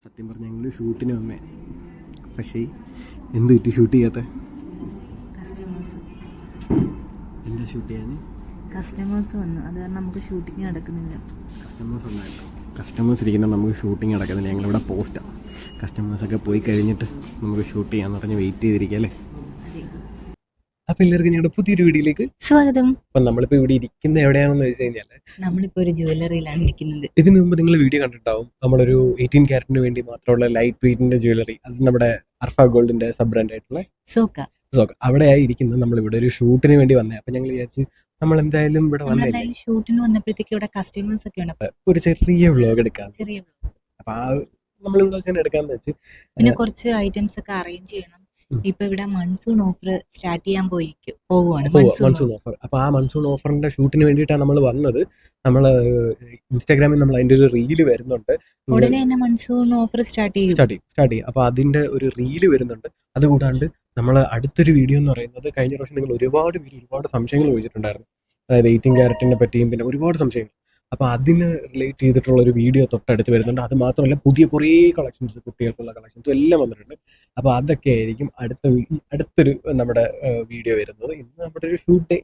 സത്യം പറഞ്ഞ ഞങ്ങൾ ഷൂട്ടിന് വന്നേ, പക്ഷേ എന്ത് പറ്റി ഷൂട്ട് ചെയ്യാത്ത? എന്താ ഷൂട്ട് ചെയ്യാൻ? കസ്റ്റമേഴ്സ് വന്നു, അത് കാരണം നമുക്ക് ഷൂട്ടിങ് നടക്കുന്നില്ല. കസ്റ്റമേഴ്സ് വന്നായിട്ടോ, കസ്റ്റമേഴ്സ് ഇരിക്കുന്ന നമുക്ക് ഷൂട്ടിങ് നടക്കുന്നില്ല. ഞങ്ങളിവിടെ പോസ്റ്റാണ്, കസ്റ്റമേഴ്സൊക്കെ പോയി കഴിഞ്ഞിട്ട് നമുക്ക് ഷൂട്ട് ചെയ്യാന്ന് പറഞ്ഞ് വെയിറ്റ് ചെയ്തിരിക്കുക അല്ലേ. അപ്പോൾ എല്ലാവർക്കും ഞങ്ങളുടെ പുതിയൊരു വീഡിയോയിലേക്ക് സ്വാഗതം. അപ്പം നമ്മളിപ്പോൾ ഇവിടെ ഇരിക്കുന്ന എവിടെയാണെന്ന് വെച്ച് കഴിഞ്ഞാൽ നമ്മളിപ്പോൾ ഒരു ജ്വല്ലറിയിലാണ് ഇരിക്കുന്നത്. ഇതിനു മുമ്പ് നിങ്ങൾ വീഡിയോ കണ്ടിട്ടുണ്ടാവും, നമ്മളൊരു 18 ക്യാരറ്റിന് വേണ്ടി മാത്രമുള്ള ലൈറ്റ് വെയിറ്റിന്റെ ജ്വല്ലറി, അത് നമ്മുടെ അർഫ ഗോൾഡിന്റെ സബ് ബ്രാൻഡ് ആയിട്ടുള്ള സോക്ക അവിടെയായി ഇരിക്കുന്നത്. നമ്മളിവിടെ ഒരു ഷൂട്ടിന് വേണ്ടി വന്നേ. അപ്പം ഞങ്ങൾ വിചാരിച്ചു നമ്മൾ എന്തായാലും ഇവിടെ വന്നില്ല, ഷൂട്ടിന് വന്നപ്പോഴത്തേക്ക് ഇവിടെ കസ്റ്റമേഴ്സ് ഒക്കെ ഉണ്ട്, ഒരു ചെറിയ വ്ലോഗ് എടുക്കാം. ചെറിയ അപ്പൊ ആ നമ്മളിവിടെ വെച്ചാൽ എടുക്കാന്ന് വെച്ച്, പിന്നെ കുറച്ച് ഐറ്റംസ് ഒക്കെ അറേഞ്ച് ചെയ്യണം. ഇപ്പൊ ഇവിടെ മൺസൂൺ ഓഫർ സ്റ്റാർട്ട് ചെയ്യാൻ പോവുകയാണ്. Monsoon offer. അപ്പൊ ആ മൺസൂൺ ഓഫറിന്റെ ഷൂട്ടിന് വേണ്ടിയിട്ടാണ് നമ്മൾ വന്നത്. നമ്മള് ഇൻസ്റ്റാഗ്രാമിൽ നമ്മൾ അതിന്റെ ഒരു റീല് വരുന്നുണ്ട്, ഉടനെ തന്നെ മൺസൂൺ ഓഫർ സ്റ്റാർട്ട് ചെയ്യും. അപ്പൊ അതിന്റെ ഒരു റീല് വരുന്നുണ്ട്. അതുകൂടാണ്ട് നമ്മൾ അടുത്തൊരു വീഡിയോ എന്ന് പറയുന്നത്, കഴിഞ്ഞ പ്രാവശ്യം നിങ്ങൾ ഒരുപാട് സംശയങ്ങൾ ചോദിച്ചിട്ടുണ്ടായിരുന്നു, അതായത് 18 ക്യാരറ്റിനെ പറ്റിയും പിന്നെ ഒരുപാട് സംശയങ്ങൾ. അപ്പോൾ അതിന് റിലേറ്റ് ചെയ്തിട്ടുള്ള ഒരു വീഡിയോ തൊട്ടടുത്ത് വരുന്നുണ്ട്. അത് മാത്രമല്ല പുതിയ കുറേ കളക്ഷൻസ്, കുട്ടികൾക്കുള്ള കളക്ഷൻസും എല്ലാം വന്നിട്ടുണ്ട്. അപ്പോൾ അതൊക്കെ ആയിരിക്കും അടുത്തൊരു നമ്മുടെ വീഡിയോ വരുന്നത്. ഇന്ന് നമ്മുടെ ഒരു ഷൂട്ട് ഡേ,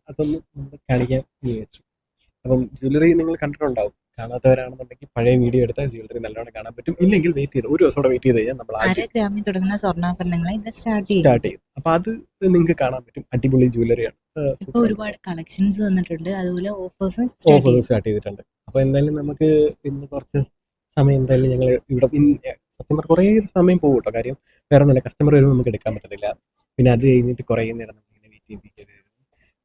അതൊന്ന് നമ്മൾ കാണിക്കാൻ വിചാരിച്ചു. അപ്പം ജ്വല്ലറി നിങ്ങൾ കണ്ടിട്ടുണ്ടാവും, കാണാത്തവരാണെന്നുണ്ടെങ്കിൽ പഴയ വീഡിയോ എടുത്താൽ ജ്വല്ലറി നല്ലോണം കാണാൻ പറ്റും. ഇല്ലെങ്കിൽ വെയിറ്റ് ചെയ്ത് ഒരു ദിവസം വെയിറ്റ് ചെയ്ത് കഴിഞ്ഞാൽ നമ്മൾ 1 ഗ്രാമിൽ തുടങ്ങുന്ന സ്വർണ്ണാഭരണങ്ങൾ സ്റ്റാർട്ട് ചെയ്യും. അപ്പൊ അത് നിങ്ങൾക്ക് കാണാൻ പറ്റും. അടിപൊളി ജ്വല്ലറിയാണ്. ഇപ്പൊ ഒരുപാട് കളക്ഷൻസ് വന്നിട്ടുണ്ട്, അതുപോലെ ഓഫേഴ്സും സ്റ്റാർട്ട് ചെയ്തിട്ടുണ്ട്. അപ്പൊ എന്തായാലും നമുക്ക് ഇന്ന് കുറച്ച് സമയം എന്തായാലും ഞങ്ങൾ ഇവിടെ സത്യം പറഞ്ഞാൽ കുറേ സമയം പോകും കേട്ടോ. കാര്യം വേറെ ഒന്നുമില്ല, കസ്റ്റമർ വരുമ്പോൾ നമുക്ക് എടുക്കാൻ പറ്റത്തില്ല. പിന്നെ അത് കഴിഞ്ഞിട്ട് കുറേ നേരം നമ്മളിങ്ങനെ വെയിറ്റ് ചെയ്യിപ്പിക്കരുത്,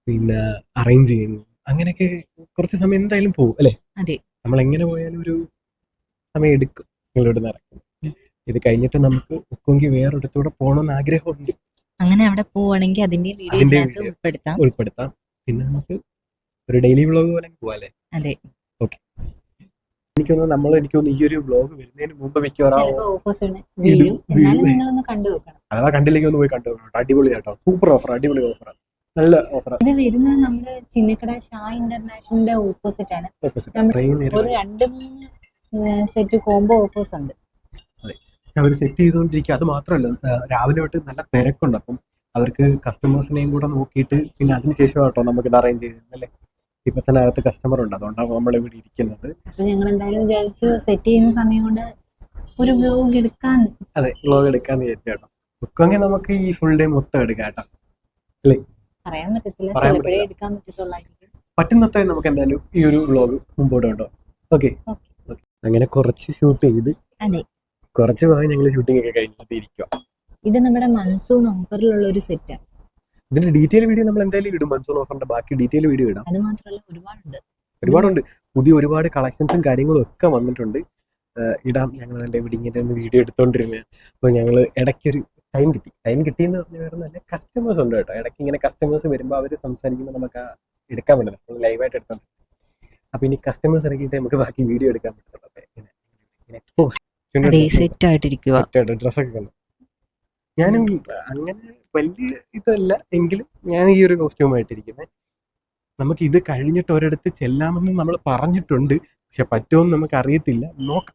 പിന്നെ അറേഞ്ച് ചെയ്യുന്നു, അങ്ങനെയൊക്കെ കുറച്ച് സമയം എന്തായാലും പോകും അല്ലേ. അതെ, നമ്മൾ എങ്ങനെ പോയാലും ഒരു സമയം എടുക്കും നിങ്ങളിവിടെ നടക്കും. ഇത് കഴിഞ്ഞിട്ട് നമുക്ക് ഒക്കെങ്കിൽ വേറൊരിടത്തൂടെ പോകണമെന്ന് ആഗ്രഹമുണ്ട്. അങ്ങനെ അവിടെ പോവാണെങ്കിൽ അതിന്റെ വീഡിയോ ഉൾപ്പെടുത്താം. പിന്നെ നമുക്ക് ഒരു ഡെയിലി വ്ളോഗ് പോലെ പോവാല്ലേ. അതെ, ഓക്കെ. എനിക്കൊന്ന് ഈ ഒരു വ്ളോഗ് വരുന്നതിന് മുമ്പ് മിക്കവാറും അഥവാ കണ്ടില്ലെങ്കിൽ ഒന്ന് പോയി കണ്ടു നോക്കണം. അടിപൊളി കേട്ടോ, സൂപ്പർ ഓഫർ, അടിപൊളി ഓഫറാണ്, നല്ല ഓഫറാണ്. ഇത് വരുന്നത് നമ്മുടെ ചിന്നക്കട ഷാ ഇന്റർനാഷണലിന്റെ ഓപ്പോസിറ്റ് ആണ്. ഒരു 2-3 സെറ്റ് കോംബോ ഓഫേഴ്സ് ഉണ്ട്. അവർ സെറ്റ് ചെയ്തുകൊണ്ടിരിക്കുക. അത് മാത്രമല്ല, രാവിലെ തൊട്ട് നല്ല തിരക്കുണ്ട്. അപ്പം അവർക്ക് കസ്റ്റമേഴ്സിനെയും കൂടെ നോക്കിയിട്ട് പിന്നെ അതിനുശേഷം കേട്ടോ നമുക്ക് ഇത് അറേഞ്ച് ചെയ്തത് അല്ലേ. ഇപ്പൊ തന്നെ അകത്ത് കസ്റ്റമർ ഉണ്ട്, അതുകൊണ്ടാണ് നമ്മൾ ഇവിടെ ഇരിക്കുന്നത്. അപ്പൊ ഞങ്ങൾ എന്തായാലും വിചാരിച്ചു സെറ്റ് ചെയ്യുന്ന സമയം കൊണ്ട് ഒരു വ്ലോഗ് എടുക്കാൻ. അതെ, വ്ലോഗ് എടുക്കാന്ന് വിചാരിച്ചു കേട്ടോ. ബുക്കെങ്കിൽ നമുക്ക് ഈ ഫുൾ ഡേ മൊത്തം എടുക്കാം കേട്ടോ, അല്ലേ. പറയാൻ പറ്റത്തില്ല, എടുക്കാൻ പറ്റത്തുള്ളായിരിക്കും. പറ്റുന്നത്രയും നമുക്ക് എന്തായാലും ഈ ഒരു വ്ലോഗ് മുമ്പോട്ട് കൊണ്ടോ. ഓക്കെ. അങ്ങനെ കുറച്ച് ഷൂട്ട് ചെയ്ത് കുറച്ച് ഭാഗം ഞങ്ങൾ ഷൂട്ടിംഗ് ഒക്കെ കഴിഞ്ഞിട്ട് ഇരിക്കുക. ഇത് നമ്മുടെ മൺസൂൺ ഓഫറിലുള്ള ഒരു സെറ്റാണ്. ഇതിന്റെ ഡീറ്റെയിൽ വീഡിയോ നമ്മൾ എന്തായാലും ഇടും. മൺസൂൺ ഓഫറിന്റെ ബാക്കി ഡീറ്റെയിൽ വീഡിയോ ഇടാം. അത് മാത്രമല്ല ഒരുപാടുണ്ട്, പുതിയ ഒരുപാട് കളക്ഷൻസും കാര്യങ്ങളും ഒക്കെ വന്നിട്ടുണ്ട്. ഇടാം. ഞങ്ങൾ എൻ്റെ ഇങ്ങനെ ഒന്ന് വീഡിയോ എടുത്തോണ്ടിരുന്നത്. അപ്പോൾ ഞങ്ങൾ ഇടയ്ക്കൊരു ടൈം കിട്ടിയെന്ന് പറഞ്ഞ വേറെ നല്ല കസ്റ്റമേഴ്സ് ഉണ്ട് കേട്ടോ. ഇടയ്ക്ക് ഇങ്ങനെ കസ്റ്റമേഴ്സ് വരുമ്പോൾ അവർ സംസാരിക്കുമ്പോൾ നമുക്ക് എടുക്കാൻ പറ്റില്ല, നമ്മൾ ലൈവായിട്ട് എടുത്തോണ്ട്. അപ്പോൾ ഇനി കസ്റ്റമേഴ്സ് ഇറക്കിയിട്ട് നമുക്ക് ബാക്കി വീഡിയോ എടുക്കാൻ പറ്റുള്ളൂ. ഡ്രസ്സൊക്കെ കണ്ടു. ഞാനും അങ്ങനെ വലിയ ഇതല്ല എങ്കിലും ഞാൻ ഈ ഒരു കോസ്റ്റ്യൂമായിട്ടിരിക്കുന്നത്. നമുക്ക് ഇത് കഴിഞ്ഞിട്ട് ഒരിടത്ത് ചെല്ലാമെന്ന് നമ്മൾ പറഞ്ഞിട്ടുണ്ട്, പക്ഷെ പറ്റുമെന്ന് നമുക്ക് അറിയത്തില്ല, നോക്കാം.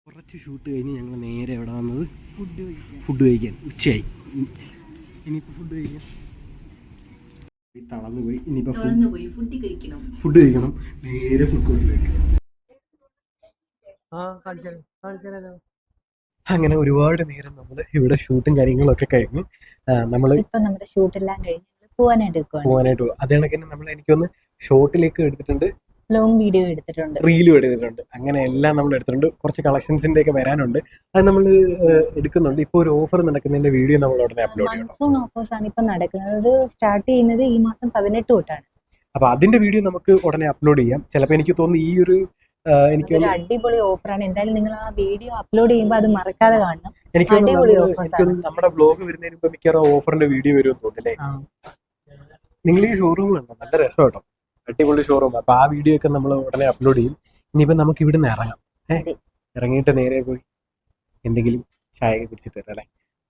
കുറച്ച് ഷൂട്ട് കഴിഞ്ഞ് ഞങ്ങൾ നേരെ എവിടെ വന്നത്, ഫുഡ് കഴിക്കാൻ. ഉച്ചയായി, ഇനിയിപ്പോൾ ഫുഡ് കഴിക്കാൻ തളർന്നു പോയി. ഇനിയിപ്പോൾ ഫുഡ് കഴിക്കണം. നേരെ ഫുഡ് കോർട്ടിലേക്ക്. അങ്ങനെ ഒരുപാട് നേരം നമ്മൾ ഇവിടെ ഷൂട്ടും കാര്യങ്ങളൊക്കെ കഴിഞ്ഞ് നമ്മുടെ ഷൂട്ടെല്ലാം കഴിഞ്ഞ് പോവാനായിട്ട് പോകും. അത് കണക്ക് തന്നെ നമ്മൾ എനിക്കൊന്ന് ഷോർട്ടിലേക്ക് എടുത്തിട്ടുണ്ട്, ലോങ് വീഡിയോ എടുത്തിട്ടുണ്ട്, റീലും എടുത്തിട്ടുണ്ട്. അങ്ങനെ എല്ലാം നമ്മൾ എടുത്തിട്ടുണ്ട്. കുറച്ച് കളക്ഷൻസിന്റെ ഒക്കെ വരാനുണ്ട്, അത് നമ്മൾ എടുക്കുന്നുണ്ട്. ഇപ്പോൾ ഒരു ഓഫർ നടക്കുന്നതിന്റെ വീഡിയോ നമ്മൾ ഉടനെ അപ്ലോഡ് ചെയ്യണം. മൺസൂൺ ഓഫേഴ്സ് ആണ് ഇപ്പൊ നടക്കുന്നത്, സ്റ്റാർട്ട് ചെയ്യുന്നത് ഈ മാസം 18 തൊട്ടാണ്. അപ്പൊ അതിന്റെ വീഡിയോ നമുക്ക് ഉടനെ അപ്ലോഡ് ചെയ്യാം. ചിലപ്പോൾ എനിക്ക് തോന്നുന്നു ഈ ഒരു അടിപൊളി ഓഫറാണ്. എന്തായാലും നിങ്ങൾ ആ വീഡിയോ അപ്ലോഡ് ചെയ്യുമ്പോൾ അത് മറക്കാതെ കാണണം. എനിക്ക് നമ്മുടെ ബ്ലോഗ് വരുന്നതിന് മുമ്പ് മിക്കവാറും ഓഫറിന്റെ വീഡിയോ വരുമെന്ന് തോന്നില്ലേ. നിങ്ങൾ ഈ ഷോറൂം കണ്ടോ, നല്ല രസം കേട്ടോ, അടിപൊളി ഷോറൂം. അപ്പൊ ആ വീഡിയോ ഒക്കെ നമ്മൾ ഉടനെ അപ്ലോഡ് ചെയ്യും. ഇനിയിപ്പോ നമുക്ക് ഇവിടുന്ന് ഇറങ്ങാം. ഇറങ്ങിയിട്ട് നേരെ പോയി എന്തെങ്കിലും ചായ കുടിച്ചിട്ട് അല്ലേ.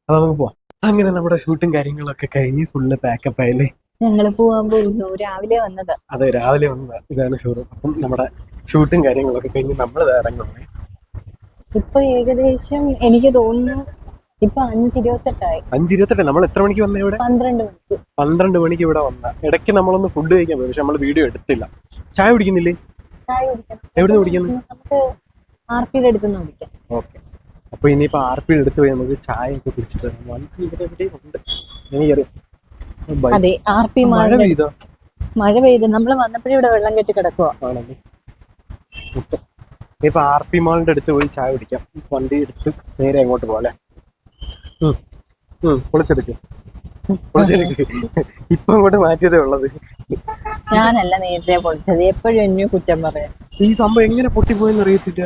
അപ്പൊ നമുക്ക് പോവാം. അങ്ങനെ നമ്മുടെ ഷൂട്ടും കാര്യങ്ങളൊക്കെ കഴിഞ്ഞ് ഫുള്ള് പാക്കപ്പ് ആയില്ലേ. ഞങ്ങള് പോവാൻ പോകുന്നു. രാവിലെ വന്നത്. അതെ, രാവിലെ വന്നത്. ഇതാണ് ഷോറൂം. അപ്പം നമ്മുടെ ഷൂട്ടും കാര്യങ്ങളൊക്കെ കഴിഞ്ഞ് നമ്മൾ ഇറങ്ങുന്നത്. ഇപ്പൊ ഏകദേശം എനിക്ക് തോന്നുന്നു ഇപ്പൊ 5:28 5:28. നമ്മൾ എത്ര മണിക്ക് വന്ന ഇവിടെ? 12 മണിക്ക്. 12 മണിക്ക് ഇവിടെ വന്ന. ഇടയ്ക്ക് നമ്മളൊന്ന് ഫുഡ് കഴിക്കാൻ പോയി, പക്ഷെ നമ്മൾ വീഡിയോ എടുത്തില്ല. ചായ കുടിക്കുന്നില്ലേ? ചായ കുടിക്കണം. എവിടെ നിന്ന് കുടിക്കുന്നു? നമുക്ക് ആർപിയുടെ അടുത്തുനിന്ന് കുടിക്കാം. ഓക്കെ. അപ്പൊ ഇനിയിപ്പോ ആർപി എടുത്ത് പോയി നമുക്ക് ചായ ഒക്കെ കുടിച്ചിട്ട് ഇവിടെ എവിടെയും ഉണ്ട്, എനിക്കറിയാം. അതെ, ആർപി മഴ പെയ്തോ? മഴ പെയ്ത് നമ്മൾ വന്നപ്പോഴും ഇവിടെ വെള്ളം കെട്ടി കിടക്കുക. ആണല്ലേ. ഇപ്പൊ ആർപി മാളിന്റെ അടുത്ത് പോയി ചായ കുടിക്കാം. വണ്ടി എടുത്ത് നേരെ അങ്ങോട്ട് പോകാം. പൊളിച്ചെടുക്ക്. ഇപ്പൊ അങ്ങോട്ട് മാറ്റിയതേ ഉള്ളത്. ഞാനല്ല നേരത്തെ പൊളിച്ചത്. എപ്പോഴും എന്നെ കുറ്റം പറയാം. ഈ സംഭവം എങ്ങനെ പൊട്ടിപ്പോയെന്ന് അറിയത്തില്ല.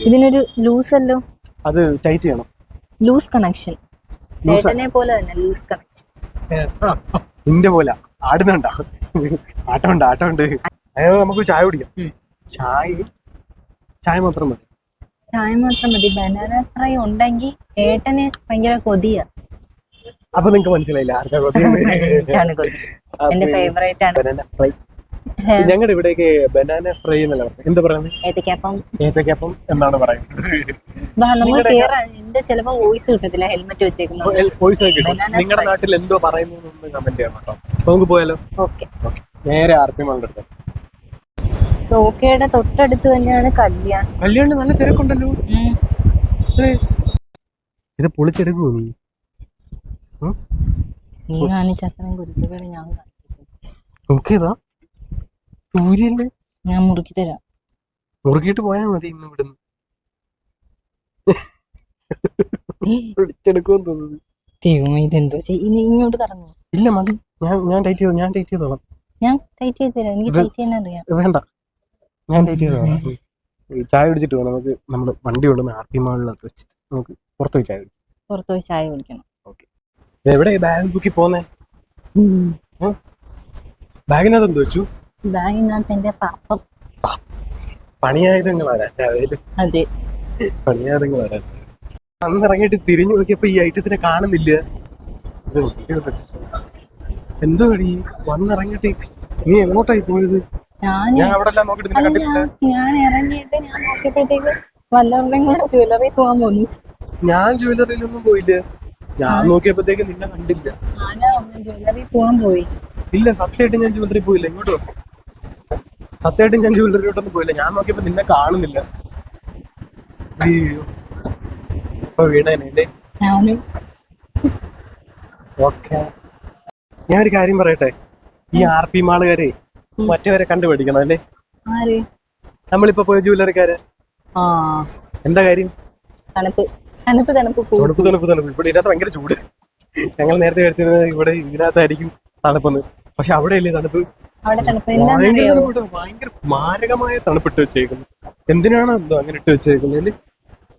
ഇതിനൊരു ലൂസ് അല്ലോ. അത് ടൈറ്റ് ചെയ്യണം. Loose connection. ഏട്ടനെ പോലെ തന്നെ ലൂസ് കണക്ഷൻ. നിന്റെ പോലെ ആടുന്നുണ്ടാ? ആട്ടമുണ്ട്. അതായത് നമുക്ക് ചായ കുടിക്കാം. ചായ മാത്രം മതി. ചായ മാത്രം മതി. ബനാന ഫ്രൈ ഉണ്ടെങ്കിൽ ഏട്ടന് ഭയങ്കര കൊതിയാ. അപ്പൊ നിങ്ങക്ക് മനസ്സിലായില്ല ആർക്കാ കൊതി? എന്റെ ഫേവറേറ്റ് ആണ് ബനാന ഫ്രൈ. ഞങ്ങളുടെ ഇവിടേക്ക് ബനാന ഫ്രൈ എന്നല്ല പറയുന്നത്. എന്താ പറയുന്നത്? ഏത്തക്കപ്പം എന്നാണ് പറയുന്നത്. എന്റെ ചിലപ്പോ വോയിസ് കിട്ടത്തില്ല, ഹെൽമെറ്റ് വെച്ചേക്കുന്നത്. വോയിസ് കിട്ടും. നിങ്ങളുടെ നാട്ടിൽ എന്തോ പറയുന്നു കമന്റ് ചെയ്യണം കേട്ടോ. നമുക്ക് പോയാലോ? ഓക്കെ. നേരെ ആർപി മാളിന്റെ അടുത്ത്. സോക്കയുടെ തൊട്ടടുത്ത് തന്നെയാണ് കല്യാണം. നല്ല തിരക്കുണ്ടല്ലോ. ഇത് പൊളിച്ചെടുക്കുമോ നീ? നീ കാണിച്ച അത്രയും കുരുത്തക്കേട് ഞാൻ നോക്കിയതാ. സൂര്യല്ലേ? ഞാൻ മുറുക്കി തരാം. മുറുക്കിയിട്ട് പോയാ മതി. ഇന്ന് ഇവിടുന്ന് പിടിച്ചെടുക്കുമെന്ന് തോന്നുന്നു. ഇതെന്തോ നീ ഇങ്ങോട്ട് കറങ്ങും. ഇല്ല മതി. ഞാൻ ടൈറ്റ് ചെയ്തോളാം. ഞാൻ ടൈറ്റ് ചെയ്ത് തരാം. എനിക്ക് ടൈറ്റ് ചെയ്യാൻ അറിയാം. വേണ്ട, ഞാൻ ടൈറ്റ് ചെയ്തോളാം. ചായ കുടിച്ചിട്ട് വേണം നമുക്ക്. നമ്മൾ വണ്ടി കൊണ്ടുവന്ന് ആർപി മാളിനകത്ത് വെച്ചിട്ട് നമുക്ക് പുറത്ത് പോയി ചായ കുടിക്കണം. ഓക്കെ. എവിടെ ബാഗ് തൂക്കി പോന്നേ? ബാഗിനകത്ത് എന്ത് വെച്ചു? ബാഗിനകത്ത് എന്റെ പാപ്പം. പണിയായുധങ്ങളാരാ? അതെ, പണിയായുധങ്ങളാരാ. അന്ന് ഇറങ്ങിയിട്ട് തിരിഞ്ഞു നോക്കിയപ്പോ ഈ ഐറ്റത്തിനെ കാണുന്നില്ല. എന്തോ കടി വന്നിറങ്ങിയിട്ട് നീ എങ്ങോട്ടായി പോയത്? ഞാൻ അവിടെ എല്ലാം നോക്കിട്ട് നിന്നെ കണ്ടിട്ടില്ല. ഞാൻ ഇറങ്ങിയിട്ട് ഞാൻ നോക്കിയപ്പോഴത്തേക്ക് വല്ലവരുടെയും കൂടെ ജ്വല്ലറി പോകാൻ പോന്നു. ഞാൻ ജ്വല്ലറിയിലൊന്നും പോയില്ല. ഞാൻ നോക്കിയപ്പോഴത്തേക്ക് നിന്നെ കണ്ടില്ല. ജ്വല്ലറി പോകാൻ പോയി. ഇല്ല, സത്യമായിട്ട് ഞാൻ ജ്വല്ലറി പോയില്ല. ഇങ്ങോട്ടോ? സത്യമായിട്ട് ഞാൻ ജ്വല്ലറിയോട്ടൊന്നും പോയില്ല. ഞാൻ നോക്കിയപ്പോ നിന്നെ കാണുന്നില്ല. അയ്യോ, ഇപ്പൊ വീണേനല്ലേ? ഓക്കെ. ഞാൻ ഒരു കാര്യം പറയട്ടെ. ഈ ആർപി മാളുകാരെ മറ്റവരെ കണ്ടുപിടിക്കണം അല്ലേ? നമ്മളിപ്പോ പോയ ജ്വല്ലറിക്കാര്. എന്താ കാര്യം? തണുപ്പ്. ഇവിടെ ഇതിനകത്ത് ഭയങ്കര ചൂട്. ഞങ്ങൾ നേരത്തെ കഴിച്ചത് ഇവിടെ ഇതിനകത്തായിരിക്കും തണുപ്പെന്ന്. പക്ഷെ അവിടെ അല്ലേ തണുപ്പ്? ഭയങ്കര മാരകമായ തണുപ്പിട്ട് വെച്ചേക്കുന്നു. എന്തിനാണ് എന്തോ അങ്ങനെ ഇട്ട് വെച്ചേക്കുന്നത്?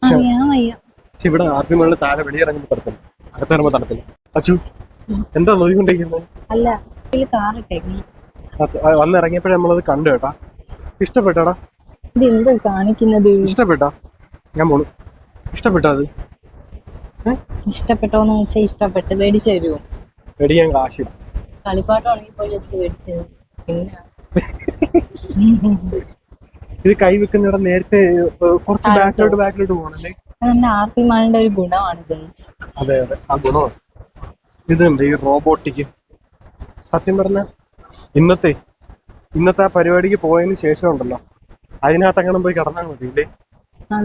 പക്ഷെ ഇവിടെ ആർപി മാളിൽ താഴെ വെളിയിറങ്ങുമ്പോ തണുപ്പില്ല, അകത്ത് ഇറങ്ങുമ്പോ തണുപ്പില്ല. അച്ചു എന്താ നോക്കിക്കൊണ്ടിരിക്കുന്നത്? വന്നിറങ്ങിയപ്പോഴേ നമ്മളത് കണ്ടു കേട്ടാ. ഇഷ്ടപ്പെട്ടാടാ? ഇഷ്ടപ്പെട്ടാ? ഞാൻ പോണു. ഇഷ്ടപ്പെട്ടോ? അത് ഇഷ്ടപ്പെട്ടോന്ന് വെച്ചാൽ ഇഷ്ടപ്പെട്ട്. മേടിച്ചു തരുമോ? മേടിക്കാൻ കാശില്ല. കളിപ്പാട്ടമാണെങ്കിൽ പോയി മേടിച്ചു തരും. പിന്നെ ഇത് കൈ വെക്കുന്നിടം നേരത്തെ കുറച്ച് ബാക്കിലോട്ട് പോകണല്ലേ? നമ്മുടെ ആർപി മാളിന്റെ ഒരു ഗുണമാണ്. അതെ, ആ ഗുണമാണ്. ഇതുണ്ട് ഈ റോബോട്ടിക്ക്. സത്യം പറഞ്ഞ ഇന്നത്തെ ആ പരിപാടിക്ക് പോയതിന് ശേഷം ഉണ്ടല്ലോ, അതിനകത്ത് അങ്ങനെ പോയി കിടന്നാൽ മതി ഇല്ലേ?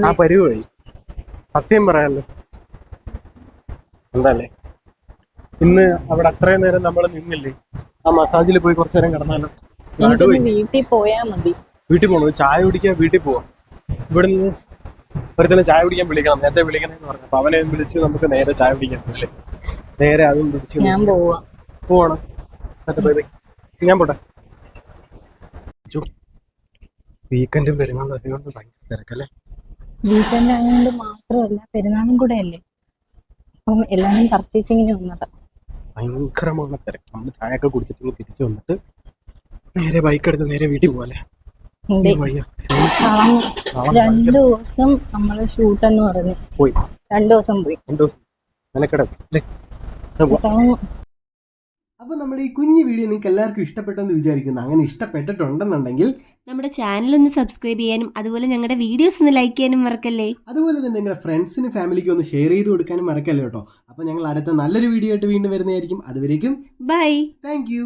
ആ പരിപാടി സത്യം പറയാനല്ലോ. എന്താല്ലേ, ഇന്ന് അവിടെ അത്രയും നേരം നമ്മൾ നിന്നില്ലേ? ആ മസാജിൽ പോയി കുറച്ചു നേരം കിടന്നാലോ? വീട്ടിൽ പോയാ മതി. വീട്ടിൽ പോകണം, ചായ കുടിക്കാൻ വീട്ടിൽ പോവാം. ഇവിടുന്ന് ഒരുത്തന്നെ ചായ കുടിക്കാൻ വിളിക്കണം, നേരത്തെ വിളിക്കണമെന്ന് പറഞ്ഞു. അപ്പൊ അവനെ വിളിച്ച് നമുക്ക് നേരെ ചായ കുടിക്കാൻ പോകല്ലേ? നേരെ അതും വിളിച്ച് ഞാൻ പോവാണ്. ഞാൻ പോട്ടെ. വീക്കെൻഡും പെരുന്നാളും അതുകൊണ്ട് ഭയങ്കര തിരക്കല്ലേ? വീക്കെൻഡ് ആയതുകൊണ്ട് മാത്രമല്ല, പെരുന്നാളും കൂടെ അല്ലേ. അപ്പം എല്ലാവരും പർച്ചേസിങ്ങിന് വന്നതാ. ഭയങ്കരமான തിരക്ക്. നമ്മൾ ചായയൊക്കെ കുടിച്ചിട്ട് തിരിച്ചു വന്നിട്ട് നേരെ ബൈക്ക് എടുത്ത് നേരെ വീട്ടിൽ പോവല്ലേ? 2 ദിവസം നമ്മള് ഷൂട്ട് എന്ന് പറഞ്ഞു പോയി. 2 ദിവസം പോയി. അപ്പോൾ നമ്മുടെ ഈ കുഞ്ഞു വീഡിയോ നിങ്ങൾക്ക് എല്ലാവർക്കും ഇഷ്ടപ്പെട്ടെന്ന് വിചാരിക്കുന്നു. അങ്ങനെ ഇഷ്ടപ്പെട്ടിട്ടുണ്ടെന്നുണ്ടെങ്കിൽ നമ്മുടെ ചാനൽ ഒന്ന് സബ്സ്ക്രൈബ് ചെയ്യാനും അതുപോലെ ഞങ്ങളുടെ വീഡിയോസ് ഒന്ന് ലൈക്ക് ചെയ്യാനും മറക്കല്ലേ. അതുപോലെ തന്നെ നിങ്ങളുടെ ഫ്രണ്ട്സിനും ഫാമിലിക്കും ഒന്ന് ഷെയർ ചെയ്ത് കൊടുക്കാനും മറക്കല്ലോ കേട്ടോ. അപ്പോൾ ഞങ്ങൾ അടുത്ത നല്ലൊരു വീഡിയോ ആയിട്ട് വീണ്ടും വരുന്നതായിരിക്കും. അതുവരേക്കും ബൈ. Thank you.